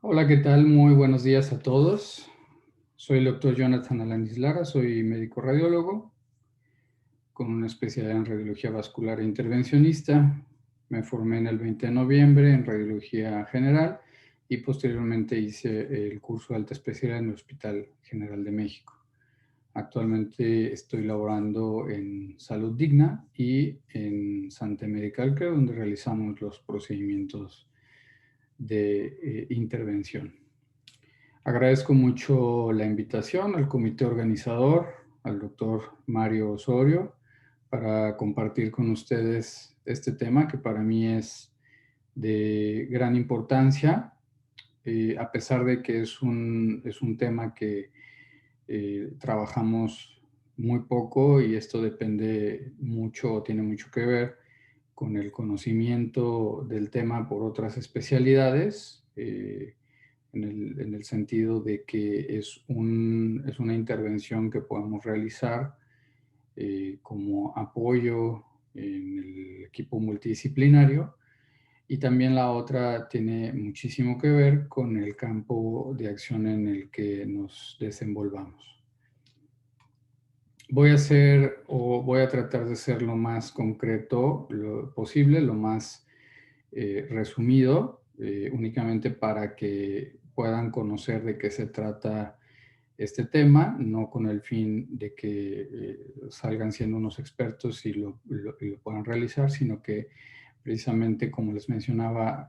Hola, ¿qué tal? Muy buenos días a todos. Soy el doctor Jonathan Alanis Lara, soy médico radiólogo con una especialidad en radiología vascular e intervencionista. Me formé en el 20 de noviembre en radiología general y posteriormente hice el curso de alta especialidad en el Hospital General de México. Actualmente estoy laborando en Salud Digna y en Santa Medical Care, donde realizamos los procedimientos de intervención. Agradezco mucho la invitación al comité organizador, al doctor Mario Osorio, para compartir con ustedes este tema que para mí es de gran importancia, a pesar de que es un tema que trabajamos muy poco y esto depende mucho, tiene mucho que ver con el conocimiento del tema por otras especialidades. En el sentido de que es una intervención que podemos realizar como apoyo en el equipo multidisciplinario, y también la otra tiene muchísimo que ver con el campo de acción en el que nos desenvolvamos. Voy a tratar de ser lo más concreto posible, lo más resumido, únicamente para que puedan conocer de qué se trata este tema, no con el fin de que salgan siendo unos expertos y lo puedan realizar, sino que precisamente, como les mencionaba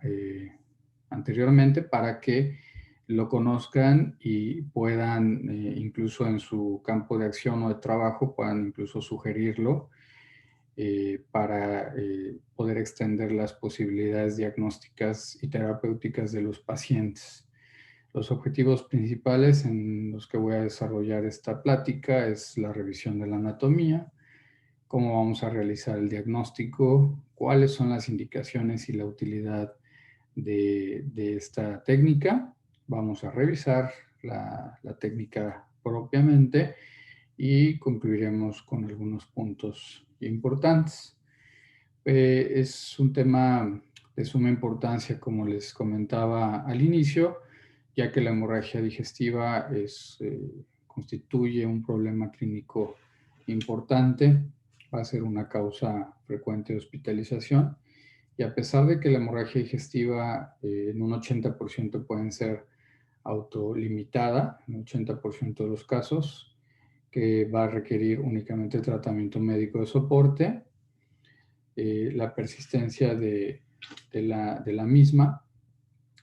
anteriormente, para que lo conozcan y puedan, incluso en su campo de acción o de trabajo, puedan incluso sugerirlo para poder extender las posibilidades diagnósticas y terapéuticas de los pacientes. Los objetivos principales en los que voy a desarrollar esta plática es la revisión de la anatomía, cómo vamos a realizar el diagnóstico, cuáles son las indicaciones y la utilidad de esta técnica. Vamos a revisar la técnica propiamente y concluiremos con algunos puntos importantes. Es un tema de suma importancia, como les comentaba al inicio, ya que la hemorragia digestiva constituye un problema clínico importante, va a ser una causa frecuente de hospitalización, y a pesar de que la hemorragia digestiva en un 80% pueden ser autolimitada, en un 80% de los casos, que va a requerir únicamente tratamiento médico de soporte, la persistencia de la misma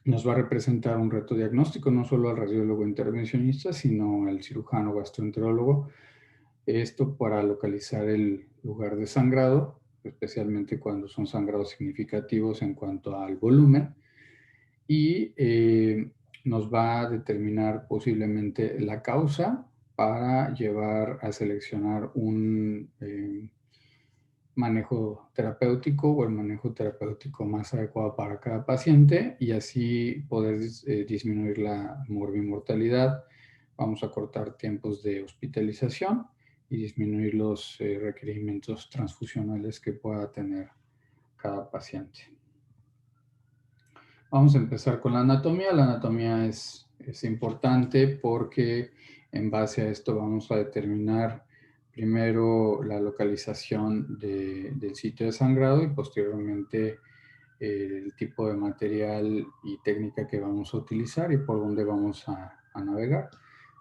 nos va a representar un reto diagnóstico, no solo al radiólogo intervencionista, sino al cirujano gastroenterólogo. Esto para localizar el lugar de sangrado, especialmente cuando son sangrados significativos en cuanto al volumen, y nos va a determinar posiblemente la causa para llevar a seleccionar un manejo terapéutico o el manejo terapéutico más adecuado para cada paciente, y así poder disminuir la morbimortalidad. Vamos a cortar tiempos de hospitalización y disminuir los requerimientos transfusionales que pueda tener cada paciente. Vamos a empezar con la anatomía. La anatomía es importante porque en base a esto vamos a determinar primero la localización del sitio de sangrado y posteriormente el tipo de material y técnica que vamos a utilizar y por dónde vamos a navegar.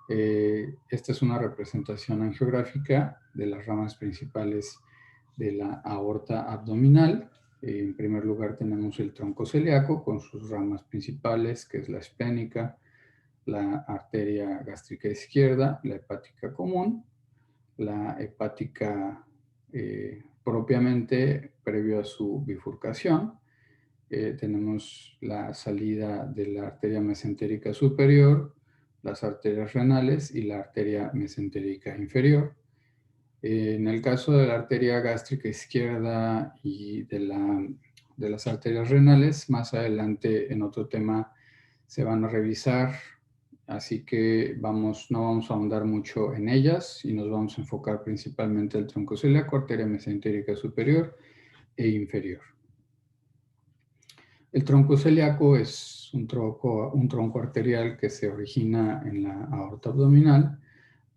Esta es una representación angiográfica de las ramas principales de la aorta abdominal. En primer lugar tenemos el tronco celíaco con sus ramas principales, que es la esplénica, la arteria gástrica izquierda, la hepática común, la hepática propiamente previo a su bifurcación. Tenemos la salida de la arteria mesentérica superior, las arterias renales y la arteria mesentérica inferior. En el caso de la arteria gástrica izquierda y de las arterias renales, más adelante en otro tema se van a revisar, así que no vamos a ahondar mucho en ellas y nos vamos a enfocar principalmente en el tronco celíaco, arteria mesentérica superior e inferior. El tronco celíaco es un tronco arterial que se origina en la aorta abdominal.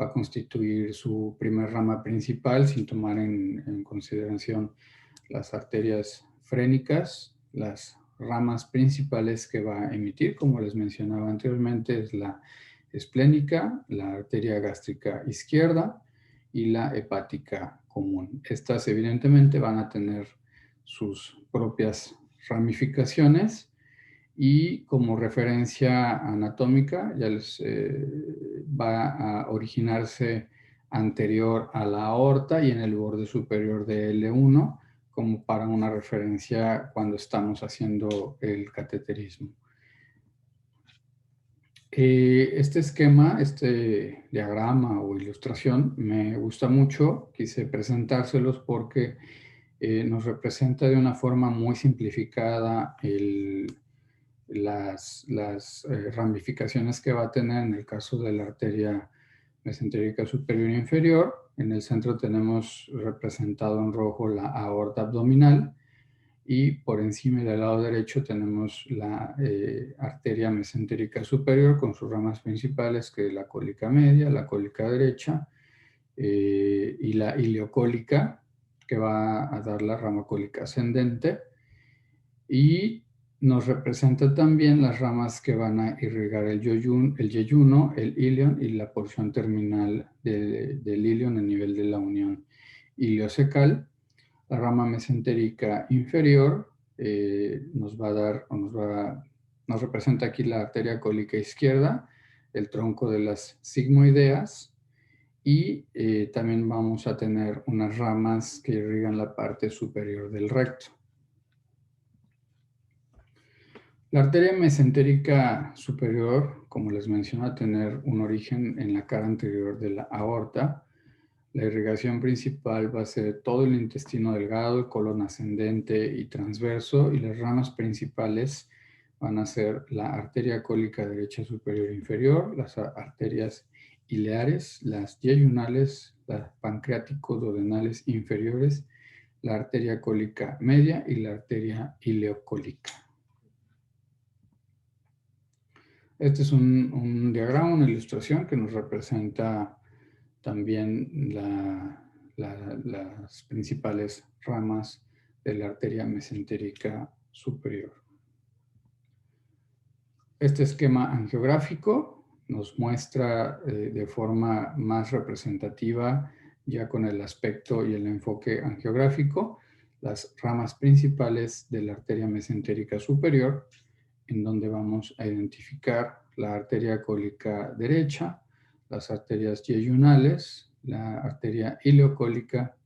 Va a constituir su primer rama principal sin tomar en consideración las arterias frénicas. Las ramas principales que va a emitir, como les mencionaba anteriormente, es la esplénica, la arteria gástrica izquierda y la hepática común. Estas evidentemente van a tener sus propias ramificaciones y como referencia anatómica ya les va a originarse anterior a la aorta y en el borde superior de L1 como para una referencia cuando estamos haciendo el cateterismo. Este esquema, este diagrama o ilustración me gusta mucho, quise presentárselos porque nos representa de una forma muy simplificada las ramificaciones que va a tener en el caso de la arteria mesentérica superior e inferior. En el centro tenemos representado en rojo la aorta abdominal y por encima del lado derecho tenemos la arteria mesentérica superior con sus ramas principales, que es la cólica media, la cólica derecha y la ileocólica, que va a dar la rama cólica ascendente, y nos representa también las ramas que van a irrigar el yeyuno, el ilion y la porción terminal del ilion a nivel de la unión iliocecal. La rama mesentérica inferior nos va a dar, nos representa aquí la arteria cólica izquierda, el tronco de las sigmoideas, y también vamos a tener unas ramas que irrigan la parte superior del recto. La arteria mesentérica superior, como les menciono, va a tener un origen en la cara anterior de la aorta. La irrigación principal va a ser todo el intestino delgado, el colon ascendente y transverso, y las ramas principales van a ser la arteria cólica derecha superior e inferior, las arterias ileares, las yeyunales, las pancreático-duodenales inferiores, la arteria cólica media y la arteria ileocólica. Este es un diagrama, una ilustración que nos representa también las principales ramas de la arteria mesentérica superior. Este esquema angiográfico nos muestra de forma más representativa, ya con el aspecto y el enfoque angiográfico, las ramas principales de la arteria mesentérica superior, en donde vamos a identificar la arteria cólica derecha, las arterias yeyunales, la arteria ileocólica,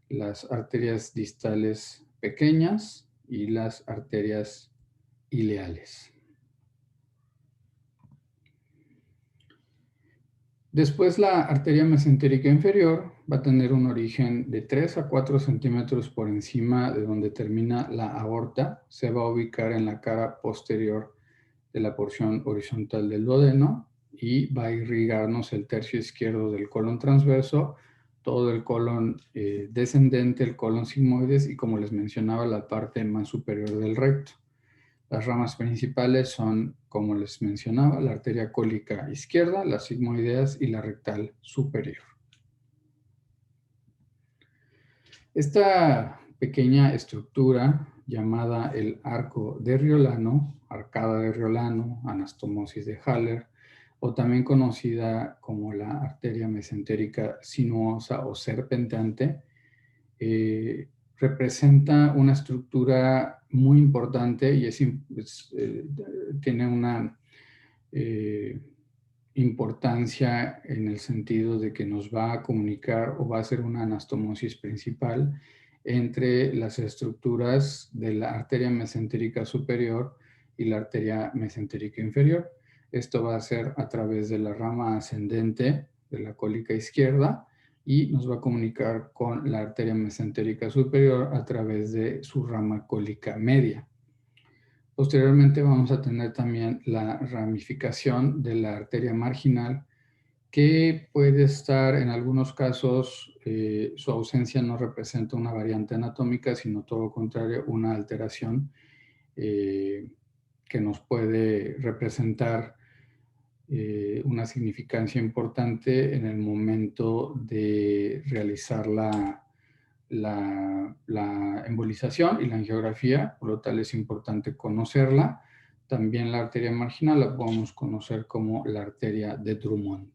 las arterias distales pequeñas y las arterias ileales. Después la arteria mesentérica inferior va a tener un origen de 3 a 4 centímetros por encima de donde termina la aorta. Se va a ubicar en la cara posterior de la porción horizontal del duodeno y va a irrigarnos el tercio izquierdo del colon transverso, todo el colon descendente, el colon sigmoides y, como les mencionaba, la parte más superior del recto. Las ramas principales son, como les mencionaba, la arteria cólica izquierda, las sigmoideas y la rectal superior. Esta pequeña estructura llamada el arco de Riolano, arcada de Riolano, anastomosis de Haller, o también conocida como la arteria mesentérica sinuosa o serpenteante, representa una estructura muy importante y tiene una importancia en el sentido de que nos va a comunicar o va a ser una anastomosis principal entre las estructuras de la arteria mesentérica superior y la arteria mesentérica inferior. Esto va a ser a través de la rama ascendente de la cólica izquierda y nos va a comunicar con la arteria mesentérica superior a través de su rama cólica media. Posteriormente vamos a tener también la ramificación de la arteria marginal, que puede estar en algunos casos, su ausencia no representa una variante anatómica, sino todo lo contrario, una alteración que nos puede representar una significancia importante en el momento de realizar la embolización y la angiografía, por lo tal es importante conocerla. También la arteria marginal la podemos conocer como la arteria de Drummond.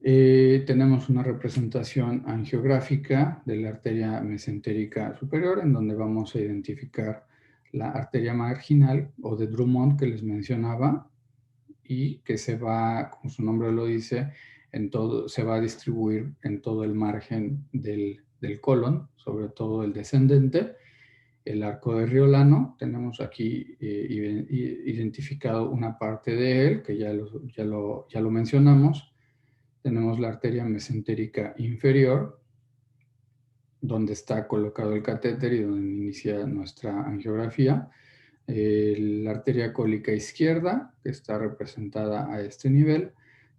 Tenemos una representación angiográfica de la arteria mesentérica superior, en donde vamos a identificar la arteria marginal o de Drummond que les mencionaba y que se va, como su nombre lo dice, se va a distribuir en todo el margen del colon, sobre todo el descendente. El arco de Riolano, tenemos aquí identificado una parte de él, que ya lo mencionamos. Tenemos la arteria mesentérica inferior, donde está colocado el catéter y donde inicia nuestra angiografía. La arteria cólica izquierda, que está representada a este nivel.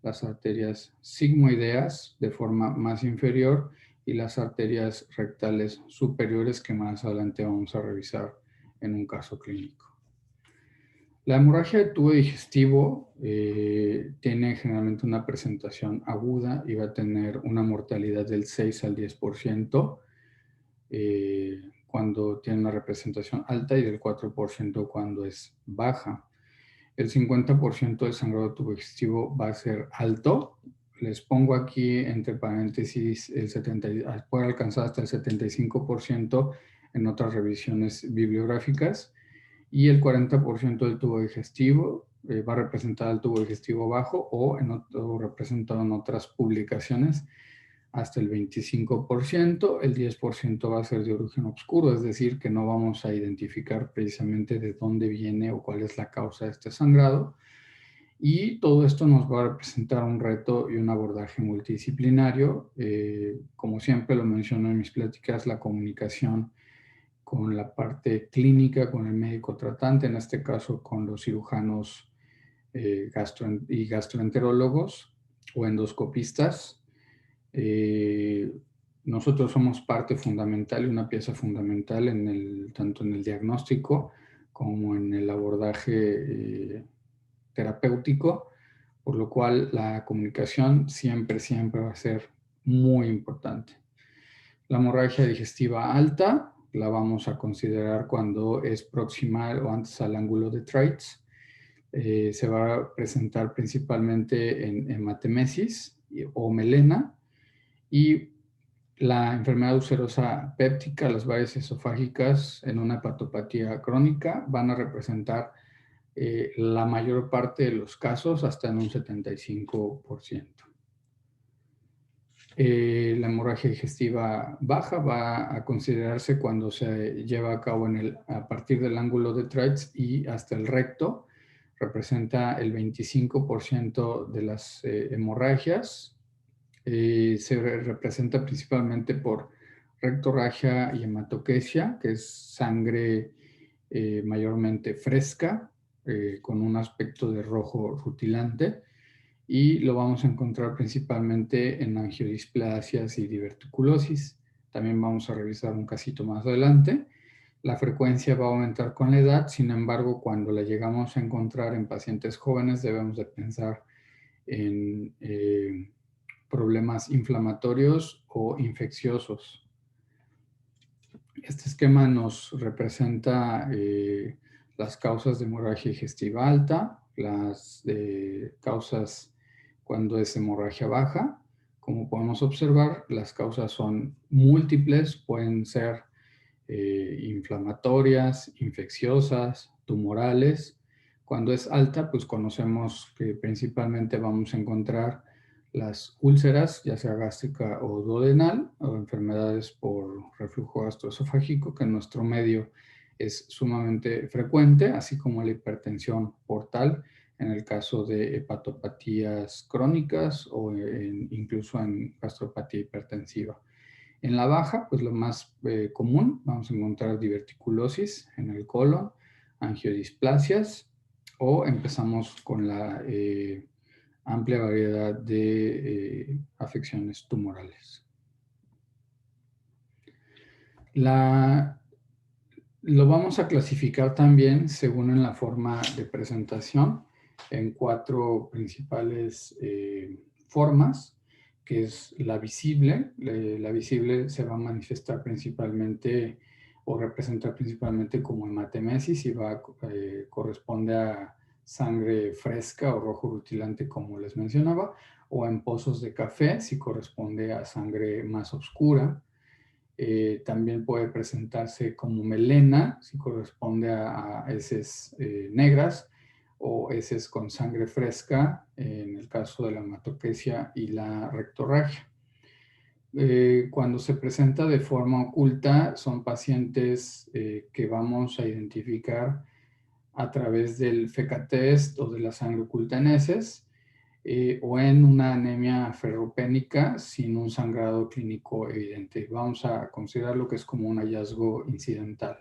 Las arterias sigmoideas, de forma más inferior, y las arterias rectales superiores, que más adelante vamos a revisar en un caso clínico. La hemorragia de tubo digestivo tiene generalmente una presentación aguda y va a tener una mortalidad del 6 al 10% cuando tiene una representación alta y del 4% cuando es baja. El 50% del sangrado de tubo digestivo va a ser alto. Les pongo aquí entre paréntesis puede alcanzar hasta el 75% en otras revisiones bibliográficas. Y el 40% del tubo digestivo va a representar el tubo digestivo bajo o representado en otras publicaciones hasta el 25%. El 10% va a ser de origen oscuro, es decir, que no vamos a identificar precisamente de dónde viene o cuál es la causa de este sangrado. Y todo esto nos va a representar un reto y un abordaje multidisciplinario. Como siempre lo menciono en mis pláticas, la comunicación con la parte clínica, con el médico tratante, en este caso con los cirujanos y gastroenterólogos o endoscopistas. Nosotros somos parte fundamental y una pieza fundamental tanto en el diagnóstico como en el abordaje terapéutico, por lo cual la comunicación siempre va a ser muy importante. La hemorragia digestiva alta la vamos a considerar cuando es proximal o antes al ángulo de Treitz. Se va a presentar principalmente en hematemesis o melena, y la enfermedad ulcerosa péptica, las varices esofágicas en una hepatopatía crónica van a representar la mayor parte de los casos, hasta en un 75%. La hemorragia digestiva baja va a considerarse cuando se lleva a cabo a partir del ángulo de Treitz y hasta el recto. Representa el 25% de las hemorragias. Se representa principalmente por rectorragia y hematoquesia, que es sangre mayormente fresca, con un aspecto de rojo rutilante, y lo vamos a encontrar principalmente en angiodisplasias y diverticulosis. También vamos a revisar un casito más adelante. La frecuencia va a aumentar con la edad, sin embargo, cuando la llegamos a encontrar en pacientes jóvenes, debemos de pensar en problemas inflamatorios o infecciosos. Este esquema nos representa las causas de hemorragia digestiva alta, las causas cuando es hemorragia baja. Como podemos observar, las causas son múltiples, pueden ser inflamatorias, infecciosas, tumorales. Cuando es alta, pues conocemos que principalmente vamos a encontrar las úlceras, ya sea gástrica o duodenal, o enfermedades por reflujo gastroesofágico, que en nuestro medio es sumamente frecuente, así como la hipertensión portal, en el caso de hepatopatías crónicas o incluso en gastropatía hipertensiva. En la baja, pues lo más común, vamos a encontrar diverticulosis en el colon, angiodisplasias, o empezamos con la amplia variedad de afecciones tumorales. La Lo vamos a clasificar también según en la forma de presentación en 4 principales formas, que es la visible. La visible se va a manifestar principalmente o representar principalmente como hematemesis y corresponde a sangre fresca o rojo rutilante, como les mencionaba, o en pozos de café si corresponde a sangre más oscura. También puede presentarse como melena, si corresponde a heces negras, o heces con sangre fresca, en el caso de la hematoquesia y la rectorragia. Cuando se presenta de forma oculta, son pacientes que vamos a identificar a través del FECA-test o de la sangre oculta en heces, o en una anemia ferropénica sin un sangrado clínico evidente. Vamos a considerar lo que es como un hallazgo incidental.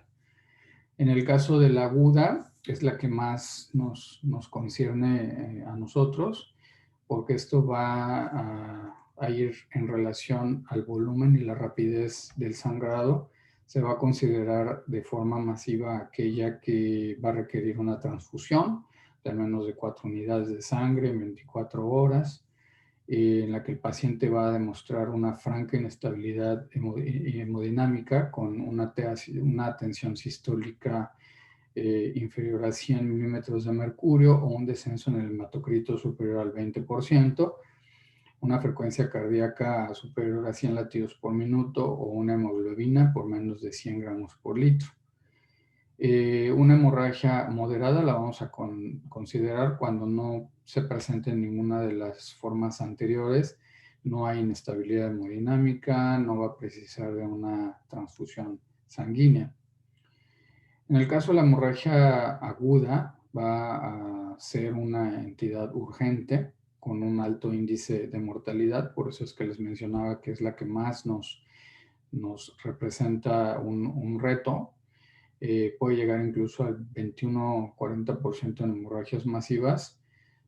En el caso de la aguda, es la que más nos concierne a nosotros, porque esto va a ir en relación al volumen y la rapidez del sangrado. Se va a considerar de forma masiva aquella que va a requerir una transfusión de al menos de 4 unidades de sangre en 24 horas, en la que el paciente va a demostrar una franca inestabilidad hemodinámica con una tensión sistólica inferior a 100 milímetros de mercurio o un descenso en el hematocrito superior al 20%, una frecuencia cardíaca superior a 100 latidos por minuto o una hemoglobina por menos de 100 gramos por litro. Una hemorragia moderada la vamos a considerar cuando no se presente ninguna de las formas anteriores, no hay inestabilidad hemodinámica, no va a precisar de una transfusión sanguínea. En el caso de la hemorragia aguda, va a ser una entidad urgente con un alto índice de mortalidad, por eso es que les mencionaba que es la que más nos representa un reto. Puede llegar incluso al 21-40% en hemorragias masivas,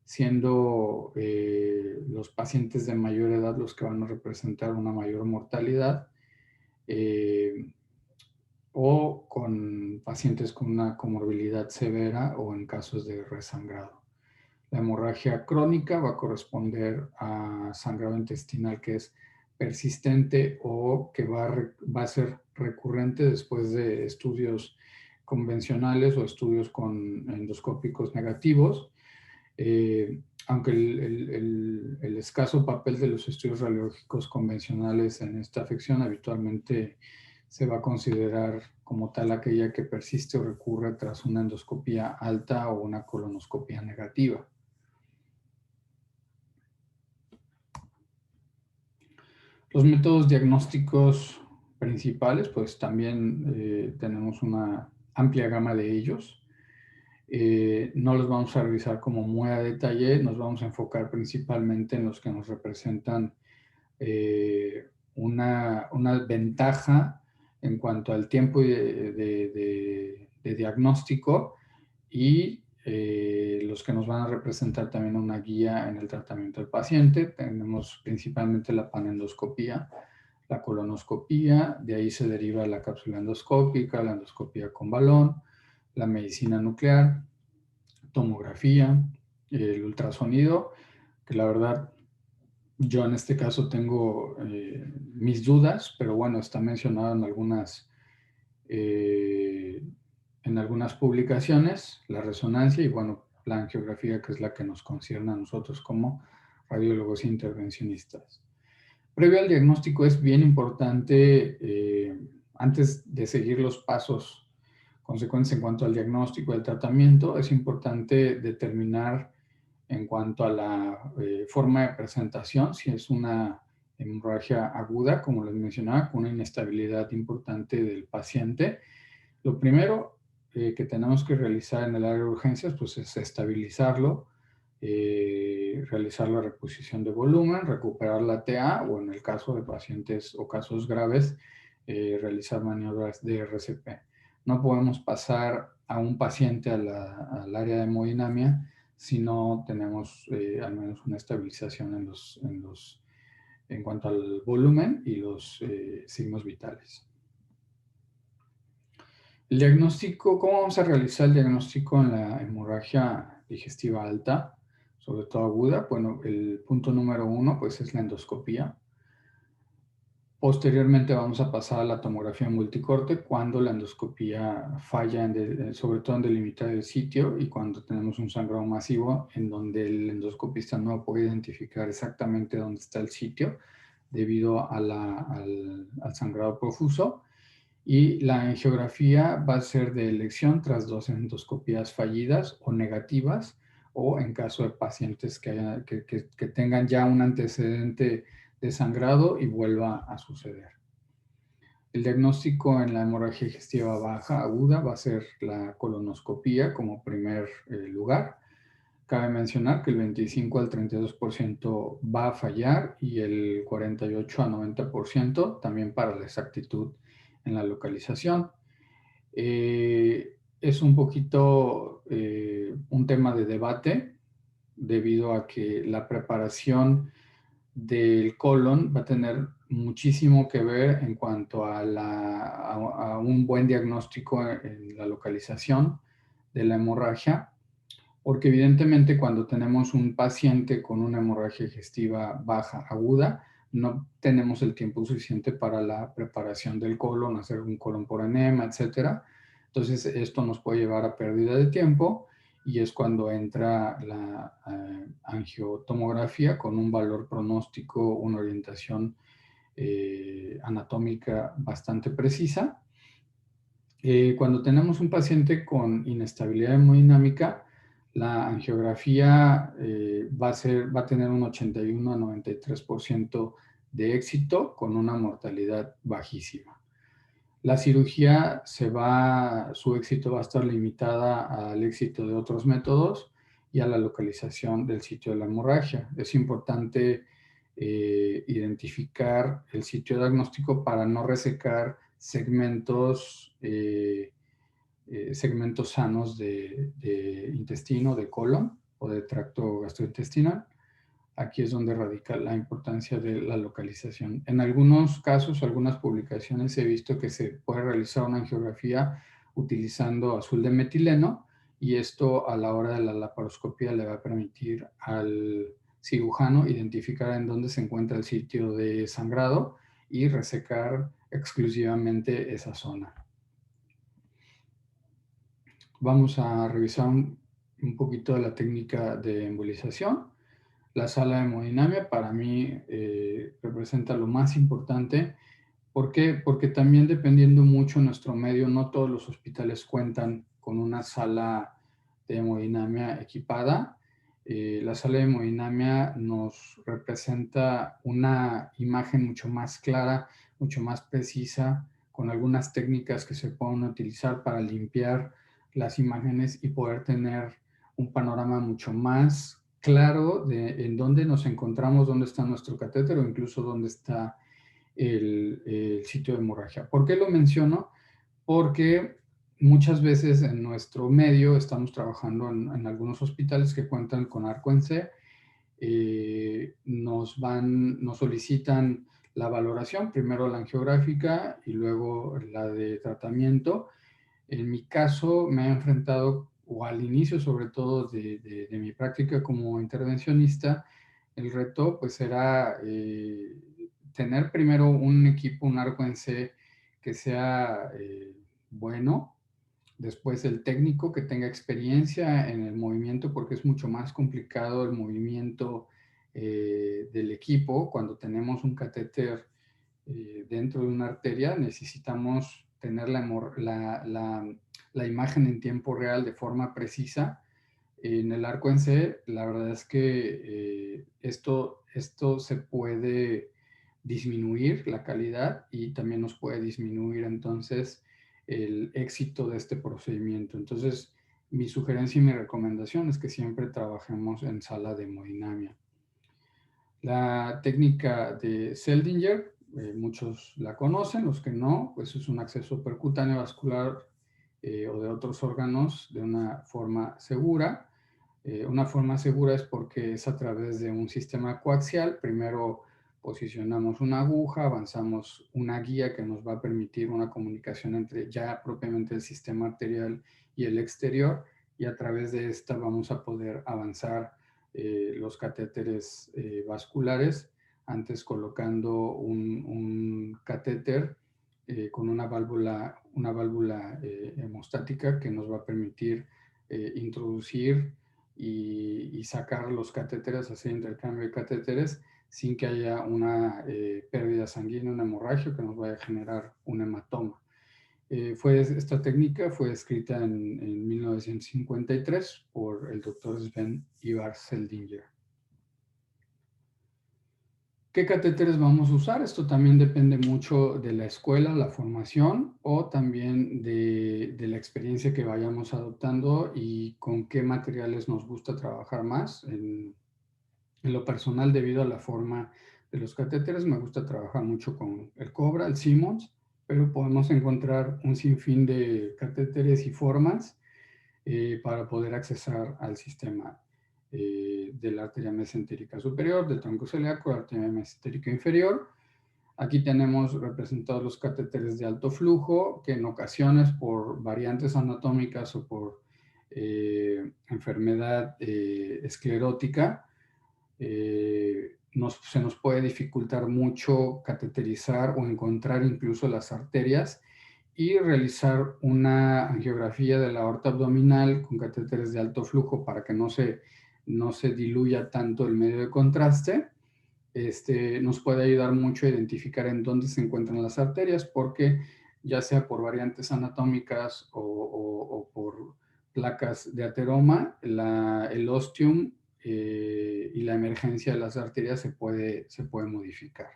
siendo los pacientes de mayor edad los que van a representar una mayor mortalidad, o con pacientes con una comorbilidad severa o en casos de resangrado. La hemorragia crónica va a corresponder a sangrado intestinal que es persistente o que va a ser recurrente después de estudios convencionales o estudios con endoscópicos negativos. Aunque el escaso papel de los estudios radiológicos convencionales en esta afección habitualmente se va a considerar como tal aquella que persiste o recurre tras una endoscopía alta o una colonoscopía negativa. Los métodos diagnósticos principales, pues también tenemos una amplia gama de ellos. No los vamos a revisar como muy a detalle, nos vamos a enfocar principalmente en los que nos representan una ventaja en cuanto al tiempo de diagnóstico y los que nos van a representar también una guía en el tratamiento del paciente. Tenemos principalmente la panendoscopía, la colonoscopía, de ahí se deriva la cápsula endoscópica, la endoscopía con balón, la medicina nuclear, tomografía, el ultrasonido, que la verdad yo en este caso tengo mis dudas, pero bueno, está mencionado en algunas publicaciones, la resonancia y bueno, la angiografía, que es la que nos concierne a nosotros como radiólogos e intervencionistas. Previo al diagnóstico es bien importante, antes de seguir los pasos consecuentes en cuanto al diagnóstico y al tratamiento, es importante determinar en cuanto a la forma de presentación, si es una hemorragia aguda, como les mencionaba, con una inestabilidad importante del paciente. Lo primero que tenemos que realizar en el área de urgencias pues, es estabilizarlo, realizar la reposición de volumen, recuperar la TA o en el caso de pacientes o casos graves, realizar maniobras de RCP. No podemos pasar a un paciente al área de hemodinamia si no tenemos al menos una estabilización en cuanto al volumen y los signos vitales. El diagnóstico, ¿cómo vamos a realizar el diagnóstico en la hemorragia digestiva alta, sobre todo aguda? Bueno, el punto número 1, pues es la endoscopía. Posteriormente vamos a pasar a la tomografía multicorte cuando la endoscopía falla, sobre todo en delimitar el sitio y cuando tenemos un sangrado masivo en donde el endoscopista no puede identificar exactamente dónde está el sitio debido a al sangrado profuso. Y la angiografía va a ser de elección tras 2 endoscopías fallidas o negativas, o en caso de pacientes que tengan ya un antecedente de sangrado y vuelva a suceder. El diagnóstico en la hemorragia digestiva baja aguda va a ser la colonoscopía como primer lugar. Cabe mencionar que el 25 al 32% va a fallar y el 48 a 90% también para la exactitud en la localización. Es un poquito un tema de debate debido a que la preparación del colon va a tener muchísimo que ver en cuanto a un buen diagnóstico en la localización de la hemorragia, porque evidentemente cuando tenemos un paciente con una hemorragia digestiva baja aguda, no tenemos el tiempo suficiente para la preparación del colon, hacer un colon por enema, etcétera. Entonces, esto nos puede llevar a pérdida de tiempo y es cuando entra la angiotomografía con un valor pronóstico, una orientación anatómica bastante precisa. Cuando tenemos un paciente con inestabilidad hemodinámica, la angiografía va a tener un 81 a 93% de éxito con una mortalidad bajísima. La cirugía su éxito va a estar limitada al éxito de otros métodos y a la localización del sitio de la hemorragia. Es importante identificar el sitio diagnóstico para no resecar segmentos sanos de intestino, de colon o de tracto gastrointestinal. Aquí es donde radica la importancia de la localización. En algunos casos, algunas publicaciones he visto que se puede realizar una angiografía utilizando azul de metileno y esto a la hora de la laparoscopía le va a permitir al cirujano identificar en dónde se encuentra el sitio de sangrado y resecar exclusivamente esa zona. Vamos a revisar un poquito de la técnica de embolización. La sala de hemodinamia para mí representa lo más importante. ¿Por qué? Porque también dependiendo mucho de nuestro medio, no todos los hospitales cuentan con una sala de hemodinamia equipada. La sala de hemodinamia nos representa una imagen mucho más clara, mucho más precisa, con algunas técnicas que se pueden utilizar para limpiar las imágenes y poder tener un panorama mucho más claro de en dónde nos encontramos, dónde está nuestro catéter o incluso dónde está el sitio de hemorragia. ¿Por qué lo menciono? Porque muchas veces en nuestro medio estamos trabajando en algunos hospitales que cuentan con arco en C, nos solicitan la valoración, primero la angiográfica y luego la de tratamiento. En mi caso me he enfrentado, o al inicio sobre todo de mi práctica como intervencionista, el reto pues era tener primero un equipo, un arco en C que sea bueno, después el técnico que tenga experiencia en el movimiento, porque es mucho más complicado el movimiento del equipo. Cuando tenemos un catéter dentro de una arteria, necesitamos tener la imagen en tiempo real de forma precisa. En el arco en C, la verdad es que esto se puede disminuir la calidad y también nos puede disminuir entonces el éxito de este procedimiento. Entonces, mi sugerencia y mi recomendación es que siempre trabajemos en sala de hemodinamia. La técnica de Seldinger, muchos la conocen, los que no, pues es un acceso percutáneo vascular o de otros órganos de una forma segura. Una forma segura es porque es a través de un sistema coaxial. Primero posicionamos una aguja, avanzamos una guía que nos va a permitir una comunicación entre ya propiamente el sistema arterial y el exterior, y a través de esta vamos a poder avanzar los catéteres vasculares, antes colocando un catéter con una válvula hemostática que nos va a permitir introducir y sacar los catéteres, hacer intercambio de catéteres sin que haya una pérdida sanguínea, una hemorragia que nos vaya a generar un hematoma. Esta técnica fue escrita en 1953 por el doctor Sven Ivar Seldinger. ¿Qué catéteres vamos a usar? Esto también depende mucho de la escuela, la formación o también de la experiencia que vayamos adoptando y con qué materiales nos gusta trabajar más. En lo personal, debido a la forma de los catéteres, me gusta trabajar mucho con el Cobra, el Simmons, pero podemos encontrar un sinfín de catéteres y formas para poder accesar al sistema de la arteria mesentérica superior, del tronco celíaco, la arteria mesentérica inferior. Aquí tenemos representados los catéteres de alto flujo, que en ocasiones por variantes anatómicas o por enfermedad esclerótica, se nos puede dificultar mucho cateterizar o encontrar incluso las arterias y realizar una angiografía de la aorta abdominal con catéteres de alto flujo para que no se diluya tanto el medio de contraste. Nos puede ayudar mucho a identificar en dónde se encuentran las arterias, porque ya sea por variantes anatómicas o por placas de ateroma, el ostium y la emergencia de las arterias se puede modificar.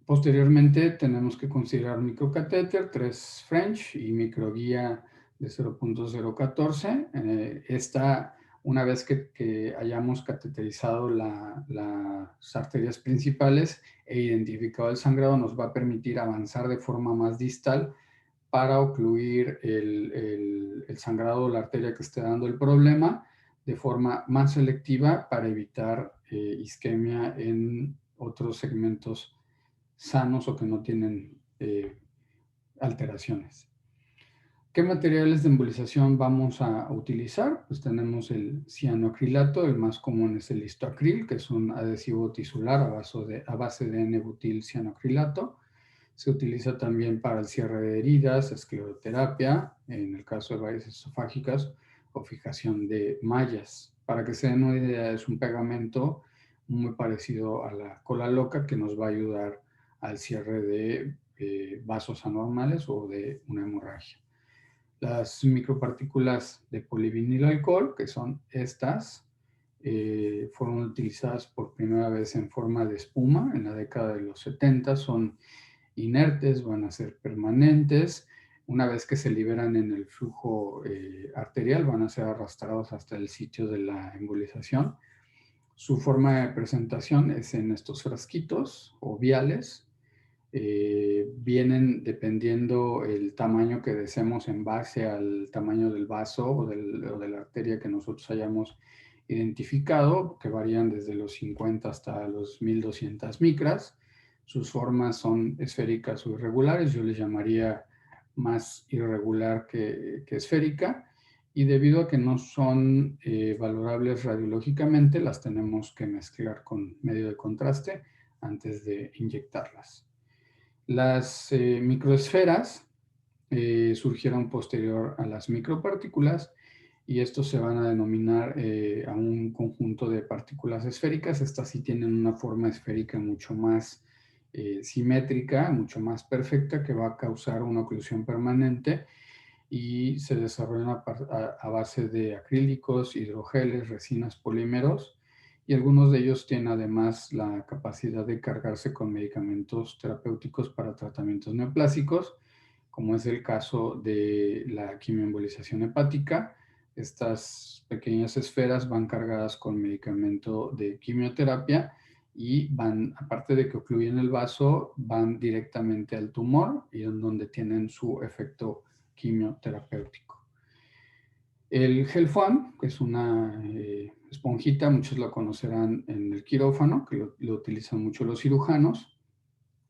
Posteriormente tenemos que considerar microcatéter, 3 French y microguía de 0.014. Una vez que hayamos cateterizado las arterias principales e identificado el sangrado, nos va a permitir avanzar de forma más distal para ocluir el sangrado o la arteria que esté dando el problema de forma más selectiva para evitar isquemia en otros segmentos sanos o que no tienen alteraciones. ¿Qué materiales de embolización vamos a utilizar? Pues tenemos el cianoacrilato, el más común es el histoacril, que es un adhesivo tisular a base de N-butil cianoacrilato. Se utiliza también para el cierre de heridas, escleroterapia, en el caso de varices esofágicas, o fijación de mallas. Para que se den una idea, es un pegamento muy parecido a la cola loca que nos va a ayudar al cierre de vasos anormales o de una hemorragia. Las micropartículas de polivinilalcohol, que son estas, fueron utilizadas por primera vez en forma de espuma en la década de los 70. Son inertes, van a ser permanentes. Una vez que se liberan en el flujo arterial, van a ser arrastrados hasta el sitio de la embolización. Su forma de presentación es en estos frasquitos o viales. Vienen dependiendo el tamaño que deseemos en base al tamaño del vaso o de la arteria que nosotros hayamos identificado, que varían desde los 50 hasta los 1200 micras. Sus formas son esféricas o irregulares, yo les llamaría más irregular que esférica, y debido a que no son valorables radiológicamente, las tenemos que mezclar con medio de contraste antes de inyectarlas. Las microesferas surgieron posterior a las micropartículas, y estos se van a denominar a un conjunto de partículas esféricas. Estas sí tienen una forma esférica mucho más simétrica, mucho más perfecta, que va a causar una oclusión permanente, y se desarrollan a base de acrílicos, hidrogeles, resinas, polímeros, y algunos de ellos tienen además la capacidad de cargarse con medicamentos terapéuticos para tratamientos neoplásicos, como es el caso de la quimioembolización hepática. Estas pequeñas esferas van cargadas con medicamento de quimioterapia y van, aparte de que ocluyen el vaso, van directamente al tumor y en donde tienen su efecto quimioterapéutico. El Gelfoam, que es una esponjita, muchos lo conocerán en el quirófano, que lo utilizan mucho los cirujanos.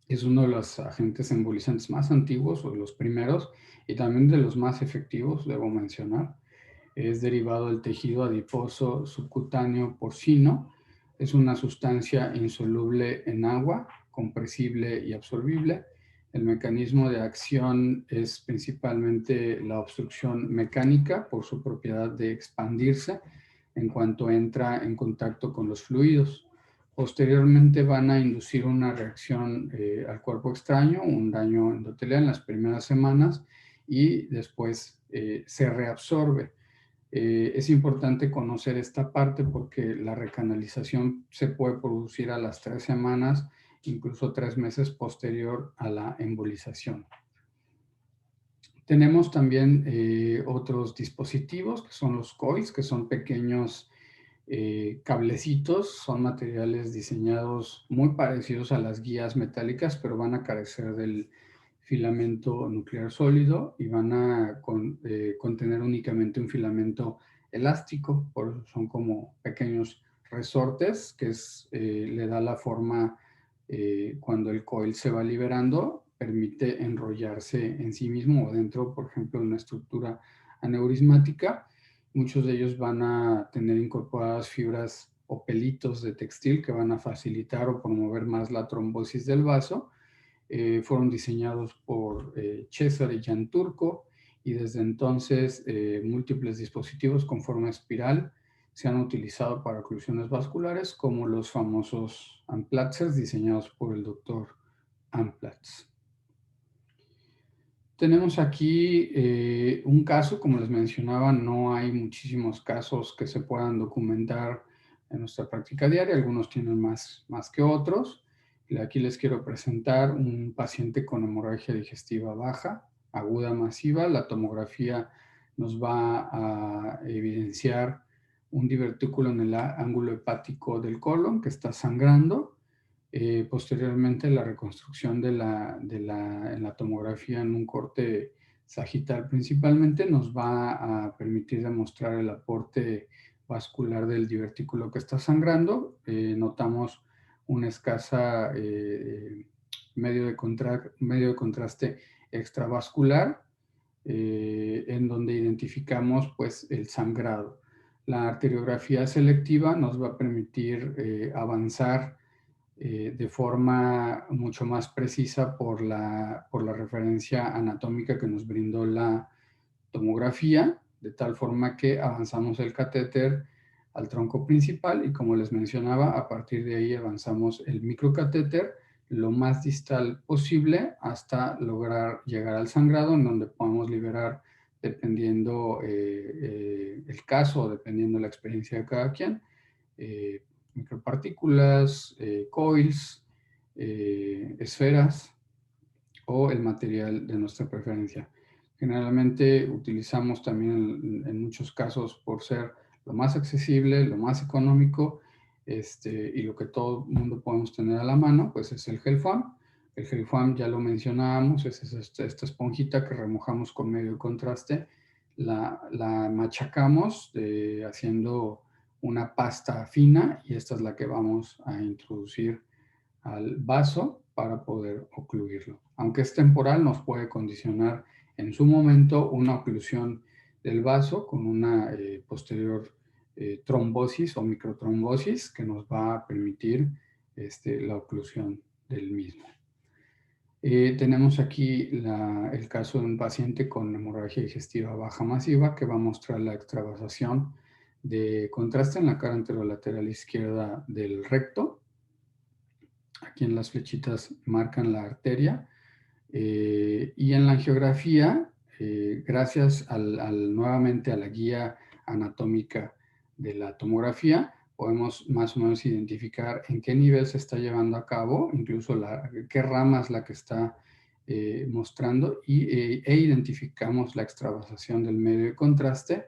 Es uno de los agentes embolizantes más antiguos o de los primeros y también de los más efectivos, debo mencionar. Es derivado del tejido adiposo subcutáneo porcino. Es una sustancia insoluble en agua, compresible y absorbible. El mecanismo de acción es principalmente la obstrucción mecánica por su propiedad de expandirse en cuanto entra en contacto con los fluidos. Posteriormente van a inducir una reacción al cuerpo extraño, un daño endotelial en las primeras semanas y después se reabsorbe. Es importante conocer esta parte porque la recanalización se puede producir a las 3 semanas, incluso 3 meses posterior a la embolización. Tenemos también otros dispositivos que son los coils, que son pequeños cablecitos, son materiales diseñados muy parecidos a las guías metálicas, pero van a carecer del filamento nuclear sólido y van a contener únicamente un filamento elástico, por eso son como pequeños resortes que le da la forma cuando el coil se va liberando, permite enrollarse en sí mismo o dentro, por ejemplo, de una estructura aneurismática. Muchos de ellos van a tener incorporadas fibras o pelitos de textil que van a facilitar o promover más la trombosis del vaso. Fueron diseñados por César y Jan Turco y desde entonces múltiples dispositivos con forma espiral se han utilizado para oclusiones vasculares como los famosos Amplatzers diseñados por el doctor Amplatz. Tenemos aquí un caso, como les mencionaba, no hay muchísimos casos que se puedan documentar en nuestra práctica diaria, algunos tienen más que otros. Y aquí les quiero presentar un paciente con hemorragia digestiva baja, aguda masiva. La tomografía nos va a evidenciar un divertículo en el ángulo hepático del colon que está sangrando. Posteriormente la reconstrucción en la tomografía en un corte sagital principalmente nos va a permitir demostrar el aporte vascular del divertículo que está sangrando. Notamos una escasa medio de contraste extravascular en donde identificamos pues el sangrado. La arteriografía selectiva nos va a permitir avanzar de forma mucho más precisa por la referencia anatómica que nos brindó la tomografía, de tal forma que avanzamos el catéter al tronco principal y como les mencionaba, a partir de ahí avanzamos el microcatéter lo más distal posible hasta lograr llegar al sangrado, en donde podamos liberar, dependiendo el caso, dependiendo la experiencia de cada quien, eh, micropartículas, coils, esferas o el material de nuestra preferencia. Generalmente utilizamos también en muchos casos por ser lo más accesible, lo más económico y lo que todo el mundo podemos tener a la mano, pues es el Gelfoam. El Gelfoam ya lo mencionábamos, es esta esponjita que remojamos con medio de contraste, la machacamos haciendo una pasta fina y esta es la que vamos a introducir al vaso para poder ocluirlo. Aunque es temporal, nos puede condicionar en su momento una oclusión del vaso con una posterior trombosis o microtrombosis que nos va a permitir la oclusión del mismo. Tenemos aquí el caso de un paciente con hemorragia digestiva baja masiva que va a mostrar la extravasación de contraste en la cara anterolateral izquierda del recto. Aquí en las flechitas marcan la arteria. Y en la angiografía, gracias nuevamente a la guía anatómica de la tomografía, podemos más o menos identificar en qué nivel se está llevando a cabo, incluso qué rama es la que está mostrando, e identificamos la extravasación del medio de contraste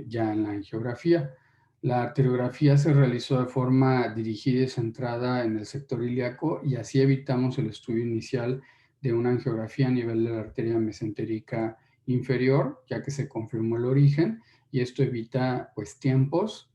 ya en la angiografía. La arteriografía se realizó de forma dirigida y centrada en el sector ilíaco y así evitamos el estudio inicial de una angiografía a nivel de la arteria mesentérica inferior, ya que se confirmó el origen, y esto evita pues tiempos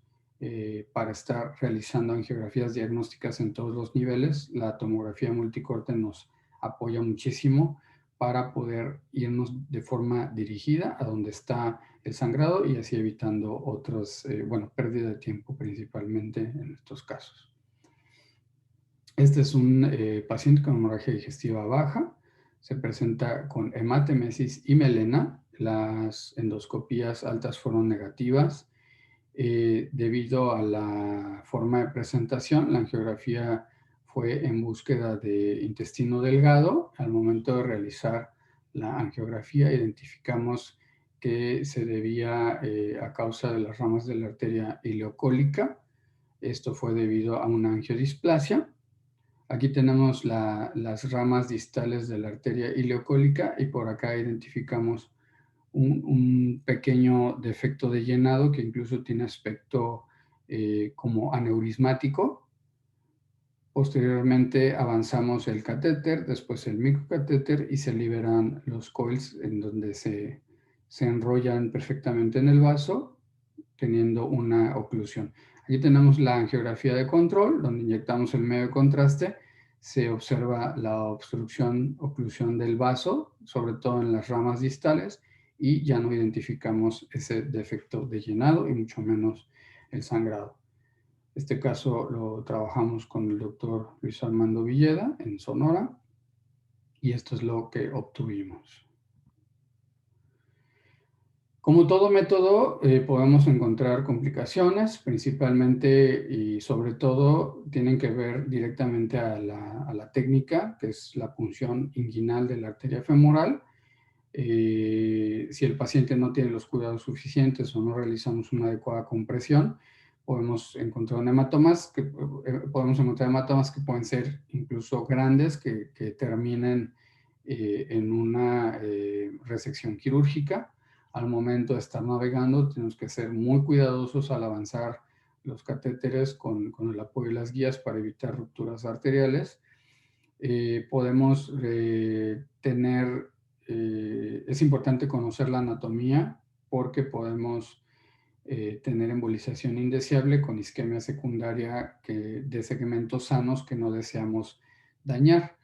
para estar realizando angiografías diagnósticas en todos los niveles. La tomografía multicorte nos apoya muchísimo para poder irnos de forma dirigida a donde está el sangrado y así evitando otras, pérdida de tiempo principalmente en estos casos. Este es un paciente con hemorragia digestiva baja. Se presenta con hematemesis y melena. Las endoscopías altas fueron negativas. Debido a la forma de presentación, la angiografía fue en búsqueda de intestino delgado. Al momento de realizar la angiografía, identificamos que se debía a causa de las ramas de la arteria ileocólica. Esto fue debido a una angiodisplasia. Aquí tenemos las ramas distales de la arteria ileocólica y por acá identificamos un pequeño defecto de llenado que incluso tiene aspecto como aneurismático. Posteriormente avanzamos el catéter, después el microcatéter y se liberan los coils en donde se enrollan perfectamente en el vaso, teniendo una oclusión. Aquí tenemos la angiografía de control, donde inyectamos el medio de contraste. Se observa la oclusión del vaso, sobre todo en las ramas distales, y ya no identificamos ese defecto de llenado y mucho menos el sangrado. Este caso lo trabajamos con el doctor Luis Armando Villeda en Sonora y esto es lo que obtuvimos. Como todo método, podemos encontrar complicaciones, principalmente y sobre todo tienen que ver directamente a la técnica, que es la punción inguinal de la arteria femoral. Si el paciente no tiene los cuidados suficientes o no realizamos una adecuada compresión, podemos encontrar hematomas que pueden ser incluso grandes, que terminen en una resección quirúrgica. Al momento de estar navegando, tenemos que ser muy cuidadosos al avanzar los catéteres con el apoyo de las guías para evitar rupturas arteriales. Podemos tener, es importante conocer la anatomía porque podemos tener embolización indeseable con isquemia secundaria de segmentos sanos que no deseamos dañar.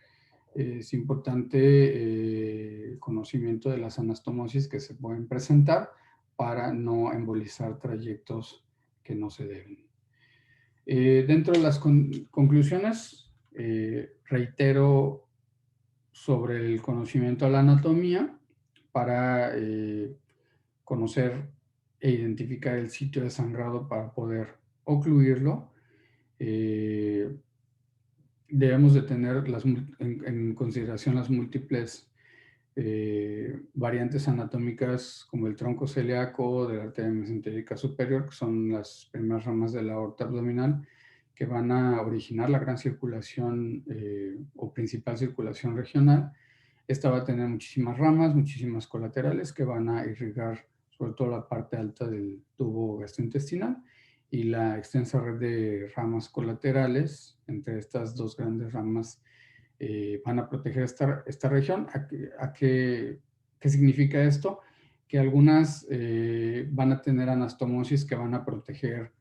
Es importante conocimiento de las anastomosis que se pueden presentar para no embolizar trayectos que no se deben. Dentro de las conclusiones, reitero sobre el conocimiento de la anatomía para conocer e identificar el sitio de sangrado para poder ocluirlo. Debemos de tener en consideración las múltiples variantes anatómicas como el tronco celíaco de la arteria mesentérica superior, que son las primeras ramas de la aorta abdominal, que van a originar la gran circulación o principal circulación regional. Esta va a tener muchísimas ramas, muchísimas colaterales que van a irrigar sobre todo la parte alta del tubo gastrointestinal y la extensa red de ramas colaterales entre estas dos grandes ramas van a proteger esta región. ¿Qué significa esto? Que algunas van a tener anastomosis que van a proteger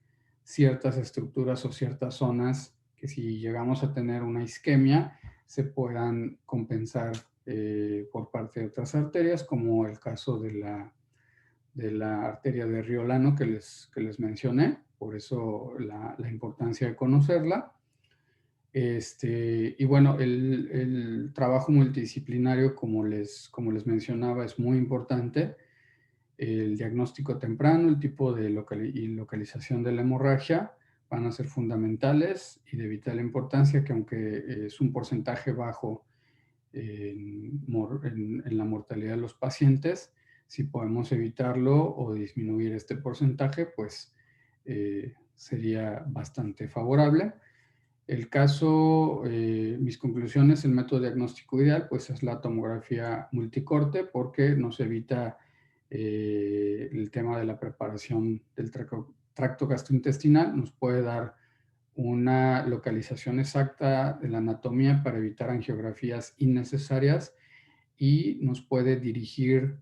ciertas estructuras o ciertas zonas que si llegamos a tener una isquemia se puedan compensar por parte de otras arterias, como el caso de la arteria de Riolano que les mencioné, por eso la importancia de conocerla. Y bueno, el trabajo multidisciplinario, como les mencionaba, es muy importante. El diagnóstico temprano, el tipo de localización de la hemorragia van a ser fundamentales y de vital importancia, que aunque es un porcentaje bajo en la mortalidad de los pacientes, si podemos evitarlo o disminuir este porcentaje, pues sería bastante favorable. El caso, mis conclusiones, el método diagnóstico ideal, pues es la tomografía multicorte porque nos evita el tema de la preparación del tracto gastrointestinal, nos puede dar una localización exacta de la anatomía para evitar angiografías innecesarias y nos puede dirigir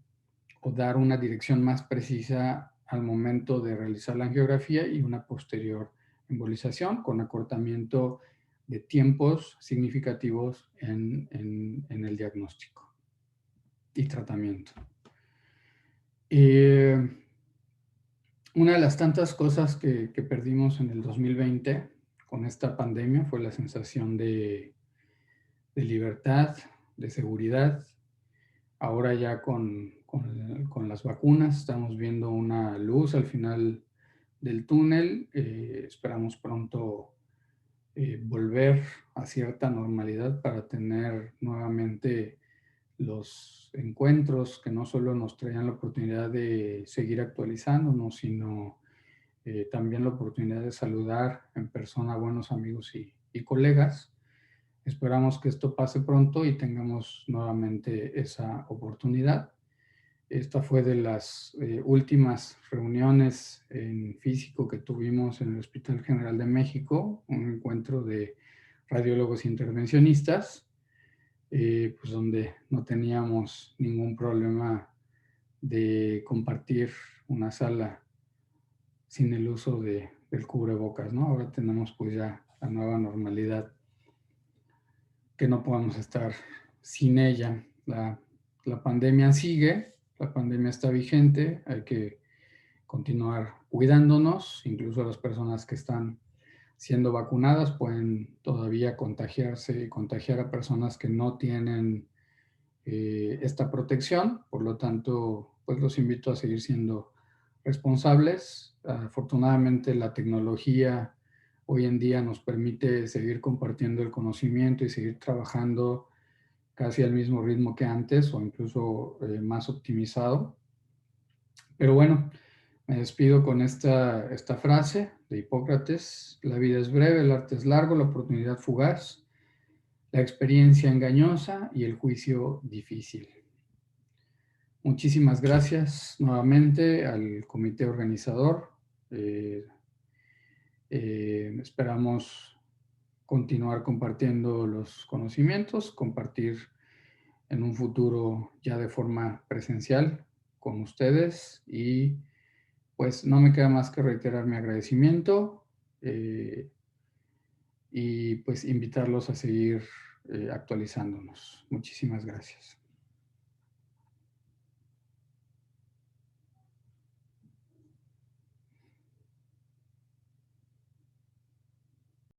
o dar una dirección más precisa al momento de realizar la angiografía y una posterior embolización con acortamiento de tiempos significativos en el diagnóstico y tratamiento. Una de las tantas cosas que perdimos en el 2020 con esta pandemia fue la sensación de libertad, de seguridad. Ahora ya con las vacunas estamos viendo una luz al final del túnel. Esperamos pronto volver a cierta normalidad para tener nuevamente los encuentros que no solo nos traían la oportunidad de seguir actualizándonos, sino también la oportunidad de saludar en persona a buenos amigos y colegas. Esperamos que esto pase pronto y tengamos nuevamente esa oportunidad. Esta fue de las últimas reuniones en físico que tuvimos en el Hospital General de México, un encuentro de radiólogos intervencionistas, pues donde no teníamos ningún problema de compartir una sala sin el uso del cubrebocas, ¿no? Ahora tenemos pues ya la nueva normalidad, que no podemos estar sin ella. La pandemia sigue, la pandemia está vigente, hay que continuar cuidándonos, incluso las personas que están siendo vacunadas pueden todavía contagiarse y contagiar a personas que no tienen esta protección. Por lo tanto, pues los invito a seguir siendo responsables. Afortunadamente la tecnología hoy en día nos permite seguir compartiendo el conocimiento y seguir trabajando casi al mismo ritmo que antes o incluso más optimizado. Pero bueno, me despido con esta frase de Hipócrates: la vida es breve, el arte es largo, la oportunidad fugaz, la experiencia engañosa y el juicio difícil. Muchísimas gracias nuevamente al comité organizador. Esperamos continuar compartiendo los conocimientos, compartir en un futuro ya de forma presencial con ustedes, y pues no me queda más que reiterar mi agradecimiento y pues invitarlos a seguir actualizándonos. Muchísimas gracias.